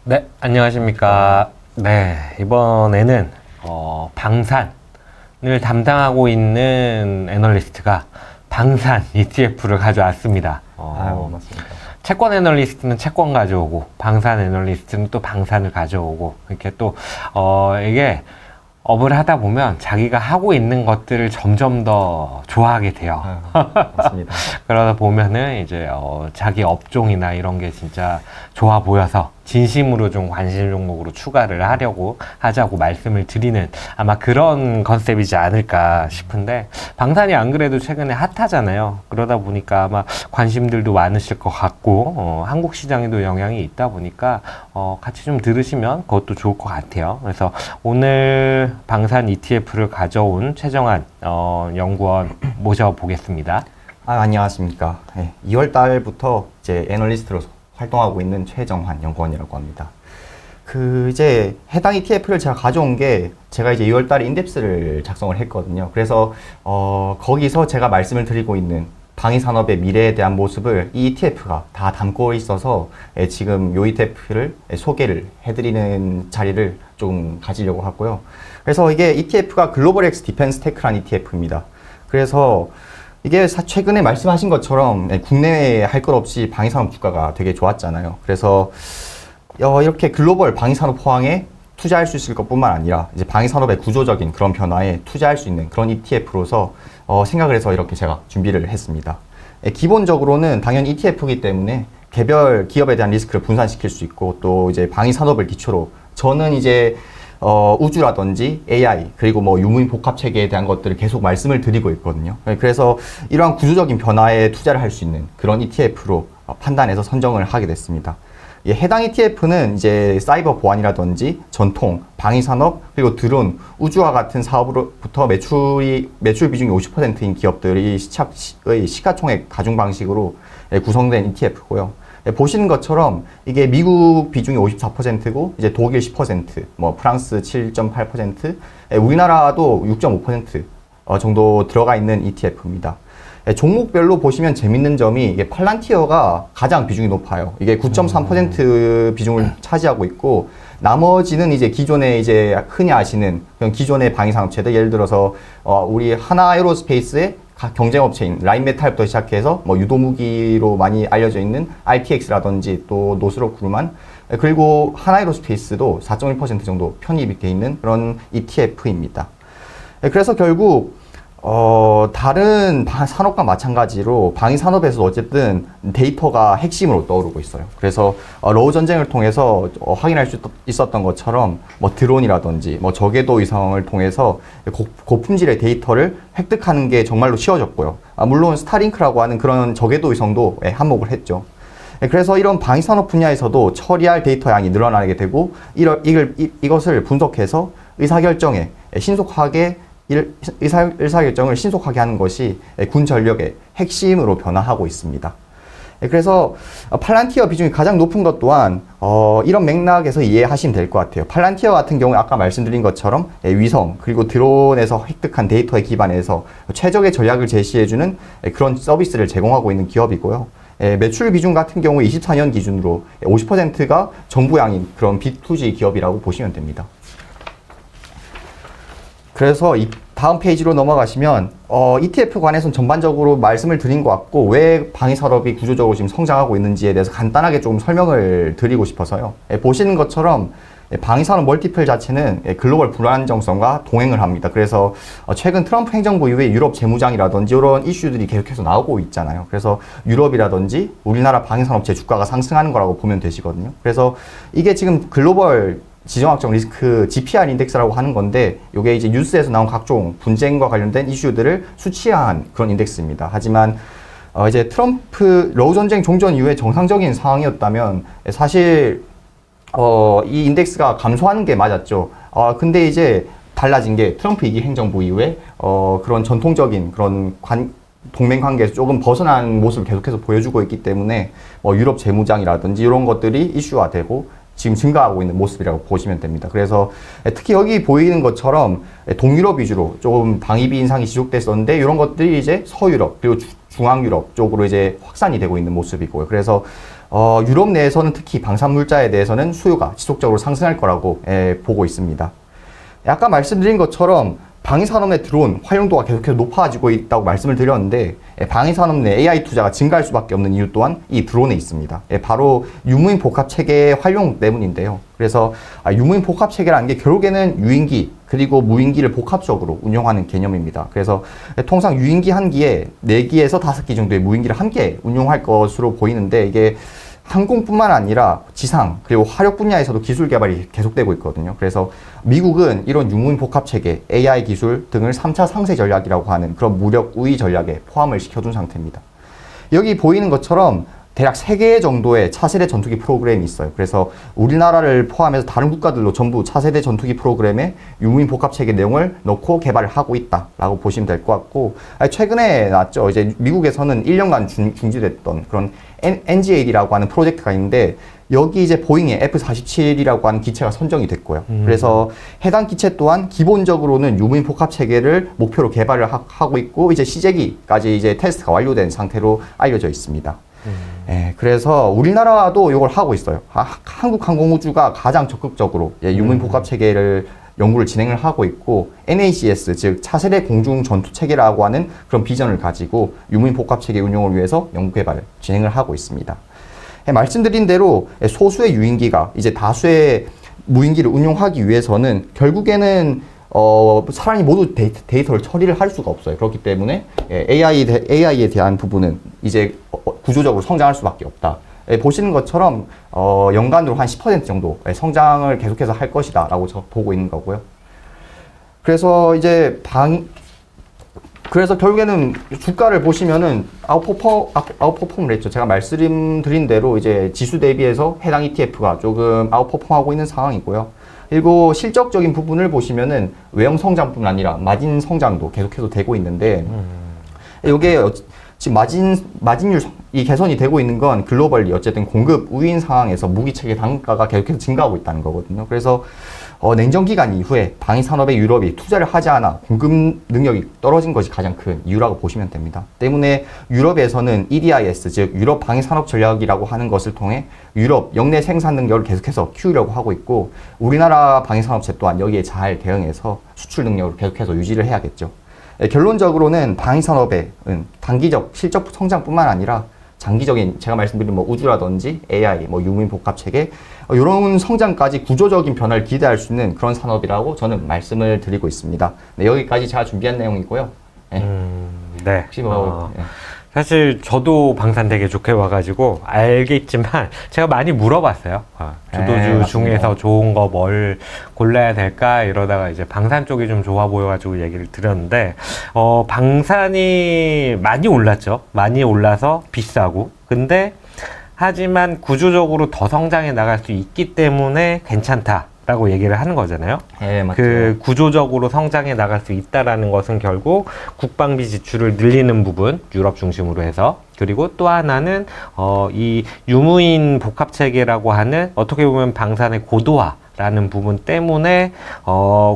네, 안녕하십니까. 네, 이번에는 방산을 담당하고 있는 애널리스트가 방산 ETF를 가져왔습니다. 맞습니다. 채권 애널리스트는 채권 가져오고, 방산 애널리스트는 또 방산을 가져오고, 이렇게 또, 이게 업을 하다 보면 자기가 하고 있는 것들을 점점 더 좋아하게 돼요. 맞습니다. 그러다 보면은 이제 자기 업종이나 이런 게 진짜 좋아 보여서 진심으로 좀 관심 종목으로 추가를 하자고 말씀을 드리는 아마 그런 컨셉이지 않을까 싶은데, 방산이 안 그래도 최근에 핫하잖아요. 그러다 보니까 아마 관심들도 많으실 것 같고, 한국 시장에도 영향이 있다 보니까 같이 좀 들으시면 그것도 좋을 것 같아요. 그래서 오늘 방산 ETF를 가져온 최정한 연구원 모셔보겠습니다. 안녕하십니까. 2월 달부터 이제 애널리스트로 활동하고 있는 최정환 연구원이라고 합니다. 이제 해당 ETF를 제가 가져온 게 제가 이제 2월 달에 인덱스를 작성을 했거든요. 그래서 거기서 제가 말씀을 드리고 있는 방위산업의 미래에 대한 모습을 이 ETF가 다 담고 있어서 지금 이 ETF를 소개를 해드리는 자리를 좀 가지려고 하고요. 그래서 이게 ETF가 글로벌 엑스 디펜스 테크라는 ETF입니다. 그래서 이게 최근에 말씀하신 것처럼 국내에 할 것 없이 방위산업 주가가 되게 좋았잖아요. 그래서 이렇게 글로벌 방위산업 포항에 투자할 수 있을 것뿐만 아니라 이제 방위산업의 구조적인 그런 변화에 투자할 수 있는 그런 ETF로서 생각을 해서 이렇게 제가 준비를 했습니다. 기본적으로는 당연히 ETF이기 때문에 개별 기업에 대한 리스크를 분산시킬 수 있고, 또 이제 방위산업을 기초로 저는 이제 우주라든지 AI 그리고 뭐 유무인 복합 체계에 대한 것들을 계속 말씀을 드리고 있거든요. 그래서 이러한 구조적인 변화에 투자를 할 수 있는 그런 ETF로 판단해서 선정을 하게 됐습니다. 해당 ETF는 이제 사이버 보안이라든지 전통, 방위산업, 그리고 드론, 우주와 같은 사업으로부터 매출 비중이 50%인 기업들이 시가총액 가중 방식으로 구성된 ETF고요. 보시는 것처럼 이게 미국 비중이 54%고 이제 독일 10%, 뭐 프랑스 7.8%, 우리나라도 6.5% 정도 들어가 있는 ETF입니다. 종목별로 보시면 재밌는 점이 이게 팔란티어가 가장 비중이 높아요. 이게 9.3% 비중을 차지하고 있고, 나머지는 이제 기존에 이제 흔히 아시는 그런 기존의 방위산업체들, 예를 들어서 우리 하나에로스페이스의 경쟁업체인 라인메탈부터 시작해서 뭐 유도무기로 많이 알려져 있는 RTX라든지 또 노스롭 그루만, 그리고 하나에로스페이스도 4.1% 정도 편입이 되어 있는 그런 ETF입니다. 그래서 결국 다른 산업과 마찬가지로 방위산업에서도 어쨌든 데이터가 핵심으로 떠오르고 있어요. 그래서 러우 전쟁을 통해서 확인할 수 있었던 것처럼 뭐 드론이라든지 뭐 저궤도 위성을 통해서 고품질의 데이터를 획득하는 게 정말로 쉬워졌고요. 물론 스타링크라고 하는 그런 저궤도 위성도 한몫을 했죠. 그래서 이런 방위산업 분야에서도 처리할 데이터 양이 늘어나게 되고, 이것을 분석해서 의사결정에 신속하게 의사결정을 신속하게 하는 것이 군 전력의 핵심으로 변화하고 있습니다. 그래서 팔란티어 비중이 가장 높은 것 또한 이런 맥락에서 이해하시면 될 것 같아요. 팔란티어 같은 경우에 아까 말씀드린 것처럼 위성 그리고 드론에서 획득한 데이터에 기반해서 최적의 전략을 제시해주는 그런 서비스를 제공하고 있는 기업이고요. 매출 비중 같은 경우에 24년 기준으로 50%가 정부양인 그런 B2G 기업이라고 보시면 됩니다. 그래서 이 다음 페이지로 넘어가시면 ETF 관해서는 전반적으로 말씀을 드린 것 같고, 왜 방위산업이 구조적으로 지금 성장하고 있는지에 대해서 간단하게 좀 설명을 드리고 싶어서요. 보시는 것처럼 방위산업 멀티플 자체는 글로벌 불안정성과 동행을 합니다. 그래서 최근 트럼프 행정부 이후에 유럽 재무장이라든지 이런 이슈들이 계속해서 나오고 있잖아요. 그래서 유럽이라든지 우리나라 방위산업체 주가가 상승하는 거라고 보면 되시거든요. 그래서 이게 지금 글로벌 지정학적 리스크 GPR 인덱스라고 하는 건데, 이게 이제 뉴스에서 나온 각종 분쟁과 관련된 이슈들을 수치화한 그런 인덱스입니다. 하지만 이제 트럼프 러우 전쟁 종전 이후에 정상적인 상황이었다면 사실 이 인덱스가 감소하는 게 맞았죠. 근데 이제 달라진 게 트럼프 2기 행정부 이후에 그런 전통적인 그런 동맹 관계에서 조금 벗어난 모습을 계속해서 보여주고 있기 때문에 유럽 재무장이라든지 이런 것들이 이슈화되고 지금 증가하고 있는 모습이라고 보시면 됩니다. 그래서 특히 여기 보이는 것처럼 동유럽 위주로 조금 방위비 인상이 지속됐었는데, 이런 것들이 이제 서유럽 그리고 중앙유럽 쪽으로 이제 확산이 되고 있는 모습이고요. 그래서 유럽 내에서는 특히 방산물자에 대해서는 수요가 지속적으로 상승할 거라고 보고 있습니다. 아까 말씀드린 것처럼 방위산업 내 들어온 활용도가 계속해서 높아지고 있다고 말씀을 드렸는데 방위산업 내 AI 투자가 증가할 수밖에 없는 이유 또한 이 드론에 있습니다. 바로 유무인 복합체계의 활용 때문인데요. 그래서 유무인 복합체계라는 게 결국에는 유인기 그리고 무인기를 복합적으로 운용하는 개념입니다. 그래서 통상 유인기 한 기에 4기에서 5기 정도의 무인기를 함께 운용할 것으로 보이는데 이게 항공뿐만 아니라 지상 그리고 화력 분야에서도 기술 개발이 계속되고 있거든요. 그래서 미국은 이런 유무인 복합체계, AI 기술 등을 3차 상세 전략이라고 하는 그런 무력 우위 전략에 포함을 시켜둔 상태입니다. 여기 보이는 것처럼 대략 3개 정도의 차세대 전투기 프로그램이 있어요. 그래서 우리나라를 포함해서 다른 국가들도 전부 차세대 전투기 프로그램에 유무인 복합체계 내용을 넣고 개발을 하고 있다라고 보시면 될 것 같고, 최근에 나왔죠. 이제 미국에서는 1년간 중지됐던 그런 NGAD라고 하는 프로젝트가 있는데 여기 이제 보잉의 F-47이라고 하는 기체가 선정이 됐고요. 그래서 해당 기체 또한 기본적으로는 유무인 복합 체계를 목표로 개발을 하고 있고 이제 시제기까지 이제 테스트가 완료된 상태로 알려져 있습니다. 그래서 우리나라도 이걸 하고 있어요. 한국항공우주가 가장 적극적으로 유무인 복합 체계를 연구를 진행을 하고 있고 NACS 즉 차세대 공중 전투 체계라고 하는 그런 비전을 가지고 유무인 복합 체계 운용을 위해서 연구 개발을 진행을 하고 있습니다. 말씀드린 대로 소수의 유인기가 이제 다수의 무인기를 운용하기 위해서는 결국에는 사람이 모두 데이터를 처리를 할 수가 없어요. 그렇기 때문에 AI에 대한 부분은 이제 구조적으로 성장할 수밖에 없다. 보시는 것처럼 연간으로 한 10% 정도 성장을 계속해서 할 것이다 라고 저 보고 있는 거고요. 그래서 이제 그래서 결국에는 주가를 보시면은 아웃퍼폼을 했죠. 제가 말씀드린 대로 이제 지수 대비해서 해당 ETF가 조금 아웃퍼폼하고 있는 상황이고요. 그리고 실적적인 부분을 보시면은 외형 성장뿐 아니라 마진 성장도 계속해서 되고 있는데 이게 지금 마진율이 개선이 되고 있는 건 글로벌리 어쨌든 공급 우위인 상황에서 무기체계 단가가 계속해서 증가하고 있다는 거거든요. 그래서 냉전 기간 이후에 방위 산업의 유럽이 투자를 하지 않아 공급 능력이 떨어진 것이 가장 큰 이유라고 보시면 됩니다. 때문에 유럽에서는 EDIS 즉 유럽 방위 산업 전략이라고 하는 것을 통해 유럽 역내 생산 능력을 계속해서 키우려고 하고 있고 우리나라 방위 산업체 또한 여기에 잘 대응해서 수출 능력을 계속해서 유지를 해야겠죠. 결론적으로는 방위 산업의 단기적 실적 성장뿐만 아니라 장기적인 제가 말씀드린 뭐 우주라든지 AI, 뭐 유무인 복합 체계 이런 성장까지 구조적인 변화를 기대할 수 있는 그런 산업이라고 저는 말씀을 드리고 있습니다. 네, 여기까지 제가 준비한 내용이고요. 네. 혹시 뭐 사실 저도 방산 되게 좋게 와가지고 알겠지만 제가 많이 물어봤어요. 주도주 중에서 좋은 거 뭘 골라야 될까 이러다가 이제 방산 쪽이 좀 좋아 보여가지고 얘기를 드렸는데 방산이 많이 올랐죠. 많이 올라서 비싸고 근데 하지만 구조적으로 더 성장해 나갈 수 있기 때문에 괜찮다라고 얘기를 하는 거잖아요. 네, 맞죠. 그 구조적으로 성장해 나갈 수 있다라는 것은 결국 국방비 지출을 늘리는 부분, 유럽 중심으로 해서 그리고 또 하나는 이 유무인 복합 체계라고 하는 어떻게 보면 방산의 고도화라는 부분 때문에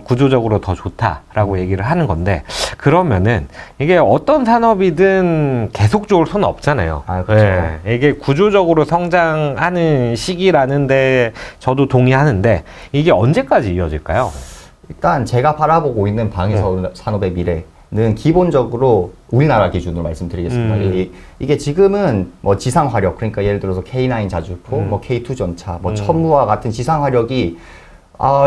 구조적으로 더 좋다라고 얘기를 하는 건데 그러면은 이게 어떤 산업이든 계속 좋을 수는 없잖아요. 그렇죠. 이게 구조적으로 성장하는 시기라는데 저도 동의하는데 이게 언제까지 이어질까요? 일단 제가 바라보고 있는 방위 산업의 미래는 기본적으로 우리나라 기준으로 말씀드리겠습니다. 이게 지금은 뭐 지상 화력, 그러니까 예를 들어서 K9 자주포, 뭐 K2 전차, 뭐 천무와 같은 지상 화력이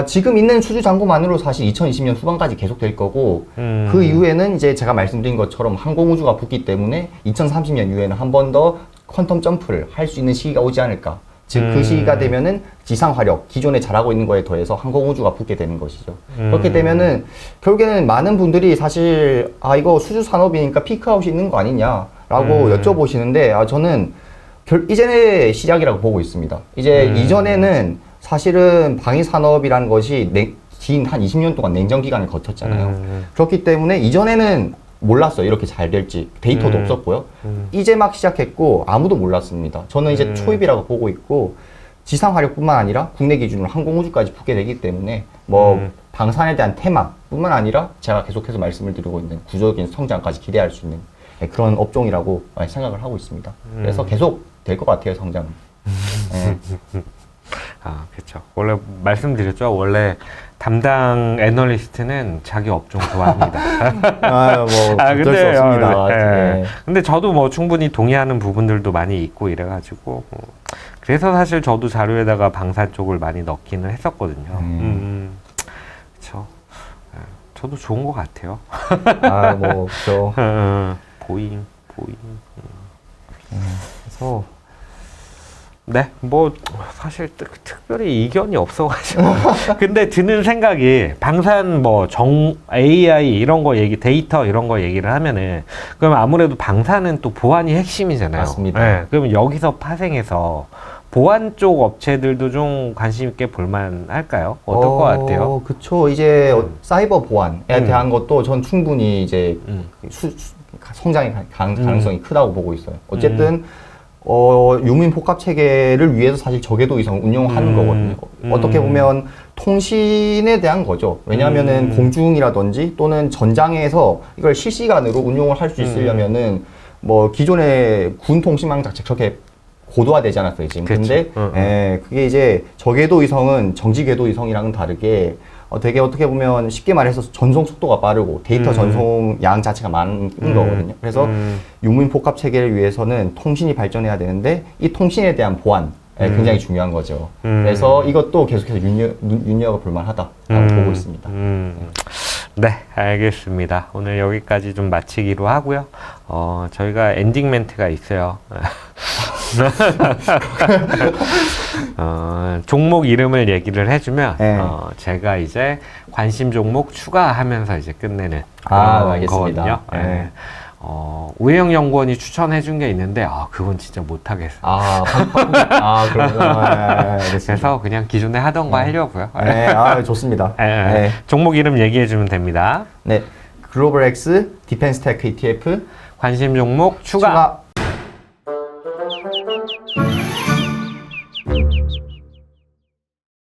지금 있는 수주 잔고만으로 사실 2020년 후반까지 계속 될 거고 그 이후에는 이제 제가 말씀드린 것처럼 항공우주가 붙기 때문에 2030년 이후에는 한 번 더 퀀텀 점프를 할 수 있는 시기가 오지 않을까. 즉 그 시기가 되면은 지상 화력 기존에 잘하고 있는 거에 더해서 항공우주가 붙게 되는 것이죠. 그렇게 되면은 결국에는 많은 분들이 사실 이거 수주 산업이니까 피크아웃이 있는 거 아니냐라고 여쭤보시는데 저는 이제는 시작이라고 보고 있습니다. 이제 이전에는 사실은 방위 산업이라는 것이 긴 한 20년 동안 냉전 기간을 거쳤잖아요. 그렇기 때문에 이전에는 몰랐어요. 이렇게 잘 될지. 데이터도 없었고요. 이제 막 시작했고 아무도 몰랐습니다. 저는 이제 초입이라고 보고 있고 지상 화력뿐만 아니라 국내 기준으로 항공우주까지 붙게 되기 때문에 뭐 방산에 대한 테마뿐만 아니라 제가 계속해서 말씀을 드리고 있는 구조적인 성장까지 기대할 수 있는 그런 업종이라고 생각을 하고 있습니다. 그래서 계속 될 것 같아요, 성장은. 예. 아, 그렇죠. 원래 말씀드렸죠. 원래 담당 애널리스트는 자기 업종 좋아합니다. 뭐 어쩔 수 없습니다. 예. 근데 저도 뭐 충분히 동의하는 부분들도 많이 있고 이래가지고 그래서 사실 저도 자료에다가 방산 쪽을 많이 넣기는 했었거든요. 그렇죠. 저도 좋은 것 같아요. 뭐 그렇죠. 보잉. 그래서 네, 뭐 사실 특별히 이견이 없어가지고 근데 드는 생각이 방산 뭐 AI 이런 거 데이터 이런 거 얘기를 하면은 그럼 아무래도 방산은 또 보안이 핵심이잖아요. 맞습니다. 네, 그러면 여기서 파생해서 보안 쪽 업체들도 좀 관심 있게 볼만 할까요? 어떨 것 같아요? 그쵸. 이제 사이버 보안에 대한 것도 전 충분히 이제 성장의 가능성이 크다고 보고 있어요. 어쨌든 유민 복합 체계를 위해서 사실 저궤도 위성을 운용하는 거거든요. 어떻게 보면 통신에 대한 거죠. 왜냐하면은 공중이라든지 또는 전장에서 이걸 실시간으로 운용을 할 수 있으려면은 뭐 기존의 군 통신망 자체 그렇게 고도화되지 않았어요 지금. 그치. 근데 그게 이제 저궤도 위성은 정지 궤도 위성이랑은 다르게 되게 어떻게 보면 쉽게 말해서 전송 속도가 빠르고 데이터 전송 양 자체가 많은 거거든요. 그래서 유민 복합 체계를 위해서는 통신이 발전해야 되는데 이 통신에 대한 보안 굉장히 중요한 거죠. 그래서 이것도 계속해서 눈여겨 볼 만하다라고 보고 있습니다. 네, 알겠습니다. 오늘 여기까지 좀 마치기로 하고요. 저희가 엔딩 멘트가 있어요. 종목 이름을 얘기를 해주면 네. 제가 이제 관심 종목 추가하면서 이제 끝내는 알겠습니다. 거거든요. 네. 우혜영 연구원이 추천해준 게 있는데 그건 진짜 못하겠어요. 그렇구나. 그래서 그냥 기존에 하던 거 하려고요. 네, 좋습니다. 네. 종목 이름 얘기해주면 됩니다. 네, 글로벌 X 디펜스 테크 ETF 관심 종목 추가. 추가.